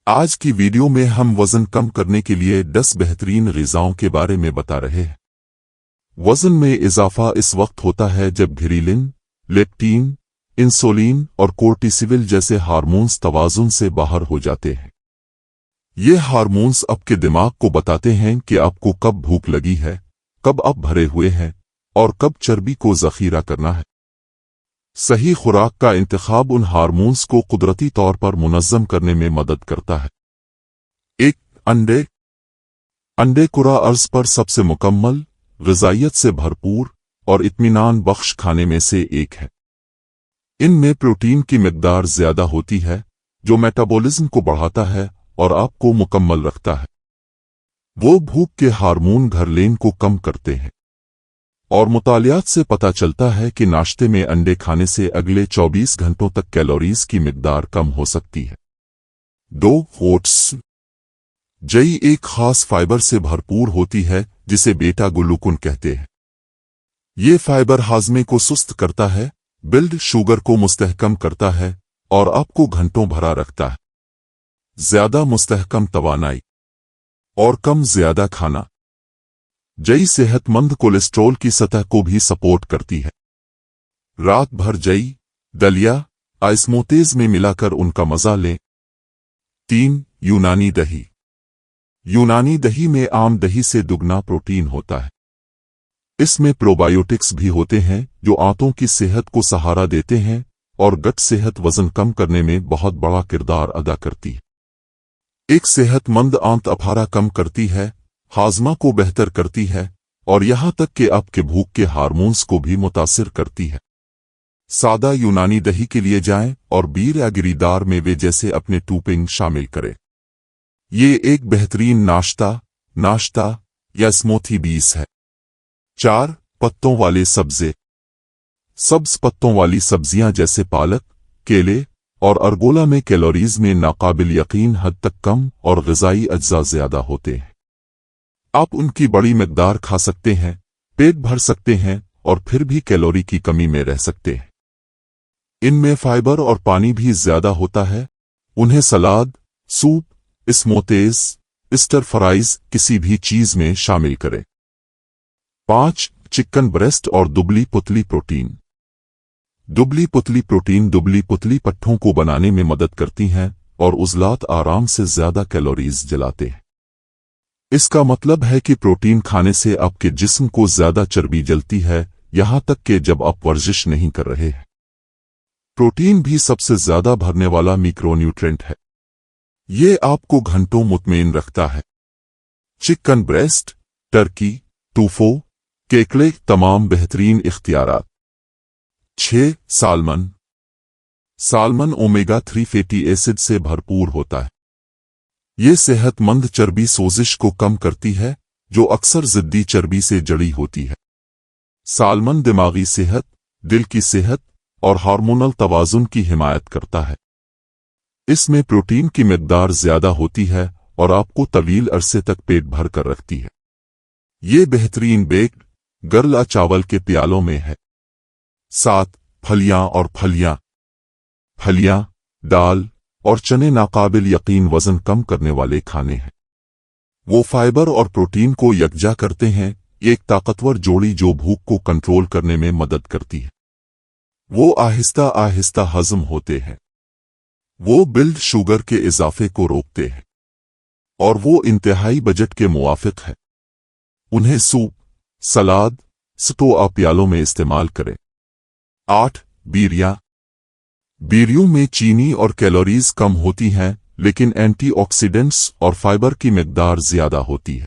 آج کی ویڈیو میں ہم وزن کم کرنے کے لیے 10 بہترین غذاؤں کے بارے میں بتا رہے ہیں۔ وزن میں اضافہ اس وقت ہوتا ہے جب گھریلن، لیپٹین، انسولین اور کورٹیسول جیسے ہارمونز توازن سے باہر ہو جاتے ہیں۔ یہ ہارمونز آپ کے دماغ کو بتاتے ہیں کہ آپ کو کب بھوک لگی ہے، کب آپ بھرے ہوئے ہیں اور کب چربی کو ذخیرہ کرنا ہے۔ صحیح خوراک کا انتخاب ان ہارمونز کو قدرتی طور پر منظم کرنے میں مدد کرتا ہے۔ ایک انڈے کرہ ارض پر سب سے مکمل، غذائیت سے بھرپور اور اطمینان بخش کھانے میں سے ایک ہے۔ ان میں پروٹین کی مقدار زیادہ ہوتی ہے جو میٹابولزم کو بڑھاتا ہے اور آپ کو مکمل رکھتا ہے۔ وہ بھوک کے ہارمون گھرلین کو کم کرتے ہیں، اور مطالعات سے پتہ چلتا ہے کہ ناشتے میں انڈے کھانے سے اگلے 24 گھنٹوں تک کیلوریز کی مقدار کم ہو سکتی ہے۔ 2 اوٹس۔ جئی ایک خاص فائبر سے بھرپور ہوتی ہے جسے بیٹا گلوکن کہتے ہیں۔ یہ فائبر ہاضمے کو سست کرتا ہے، بلڈ شوگر کو مستحکم کرتا ہے اور آپ کو گھنٹوں بھرا رکھتا ہے۔ زیادہ مستحکم توانائی اور کم زیادہ کھانا۔ جئی صحت مند کولیسٹرول کی سطح کو بھی سپورٹ کرتی ہے۔ رات بھر جئی، دلیا، اسموتھیز میں ملا کر ان کا مزہ لیں۔ 3 یونانی دہی۔ یونانی دہی میں عام دہی سے دگنا پروٹین ہوتا ہے۔ اس میں پروبائیوٹکس بھی ہوتے ہیں جو آنتوں کی صحت کو سہارا دیتے ہیں اور گٹ صحت وزن کم کرنے میں بہت بڑا کردار ادا کرتی ہے۔ ایک صحت مند آنت اپارا کم کرتی ہے، ہاضمہ کو بہتر کرتی ہے اور یہاں تک کہ آپ کے بھوک کے ہارمونز کو بھی متاثر کرتی ہے۔ سادہ یونانی دہی کے لیے جائیں اور بیر یا گری دار میوے جیسے اپنے ٹوپنگ شامل کریں۔ یہ ایک بہترین ناشتہ یا اسموتھی بیس ہے۔ 4 پتوں والے سبزے۔ سبز پتوں والی سبزیاں جیسے پالک، کیلے اور ارگولا میں کیلوریز میں ناقابل یقین حد تک کم اور غذائی اجزاء زیادہ ہوتے ہیں۔ آپ ان کی بڑی مقدار کھا سکتے ہیں، پیٹ بھر سکتے ہیں اور پھر بھی کیلوری کی کمی میں رہ سکتے ہیں۔ ان میں فائبر اور پانی بھی زیادہ ہوتا ہے۔ انہیں سلاد، سوپ، اسموتھیز، اسٹر فرائز کسی بھی چیز میں شامل کریں۔ 5 چکن بریسٹ اور دبلی پتلی پروٹین۔ دبلی پتلی پروٹین دبلی پتلی پٹھوں کو بنانے میں مدد کرتی ہیں اور عضلات آرام سے زیادہ کیلوریز جلاتے ہیں۔ اس کا مطلب ہے کہ پروٹین کھانے سے آپ کے جسم کو زیادہ چربی جلتی ہے، یہاں تک کہ جب آپ ورزش نہیں کر رہے ہیں۔ پروٹین بھی سب سے زیادہ بھرنے والا میکرو نیوٹرینٹ ہے۔ یہ آپ کو گھنٹوں مطمئن رکھتا ہے۔ چکن بریسٹ، ٹرکی، ٹوفو، کیکڑے تمام بہترین اختیارات۔ 6 سالمن۔ سالمن اومیگا 3 فیٹی ایسڈ سے بھرپور ہوتا ہے۔ یہ صحت مند چربی سوزش کو کم کرتی ہے جو اکثر ضدی چربی سے جڑی ہوتی ہے۔ سالمن دماغی صحت، دل کی صحت اور ہارمونل توازن کی حمایت کرتا ہے۔ اس میں پروٹین کی مقدار زیادہ ہوتی ہے اور آپ کو طویل عرصے تک پیٹ بھر کر رکھتی ہے۔ یہ بہترین بیکڈ گرلا چاول کے پیالوں میں ہے۔ 7 پھلیاں اور پھلیاں۔ پھلیاں، دال اور چنے ناقابل یقین وزن کم کرنے والے کھانے ہیں۔ وہ فائبر اور پروٹین کو یکجا کرتے ہیں، ایک طاقتور جوڑی جو بھوک کو کنٹرول کرنے میں مدد کرتی ہے۔ وہ آہستہ آہستہ ہضم ہوتے ہیں۔ وہ بلڈ شوگر کے اضافے کو روکتے ہیں، اور وہ انتہائی بجٹ کے موافق ہے۔ انہیں سوپ، سلاد، سٹو یا پیالوں میں استعمال کریں۔ 8 بیریاں۔ بیریوں میں چینی اور کیلوریز کم ہوتی ہیں لیکن اینٹی آکسیڈنٹس اور فائبر کی مقدار زیادہ ہوتی ہے۔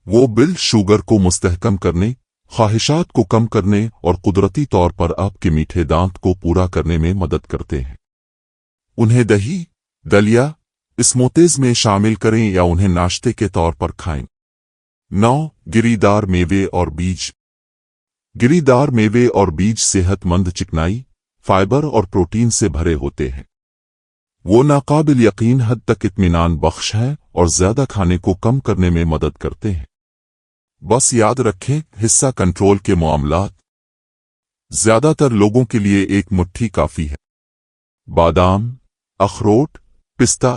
وہ بلڈ شوگر کو مستحکم کرنے، خواہشات کو کم کرنے اور قدرتی طور پر آپ کے میٹھے دانت کو پورا کرنے میں مدد کرتے ہیں۔ انہیں دہی، دلیا، اسموتھیز میں شامل کریں یا انہیں ناشتے کے طور پر کھائیں۔ 9 گری دار میوے اور بیج۔ گری دار میوے اور بیج صحت مند چکنائی، فائبر اور پروٹین سے بھرے ہوتے ہیں۔ وہ ناقابل یقین حد تک اطمینان بخش ہیں اور زیادہ کھانے کو کم کرنے میں مدد کرتے ہیں۔ بس یاد رکھیں، حصہ کنٹرول کے معاملات۔ زیادہ تر لوگوں کے لیے ایک مٹھی کافی ہے۔ بادام، اخروٹ، پستہ،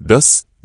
10.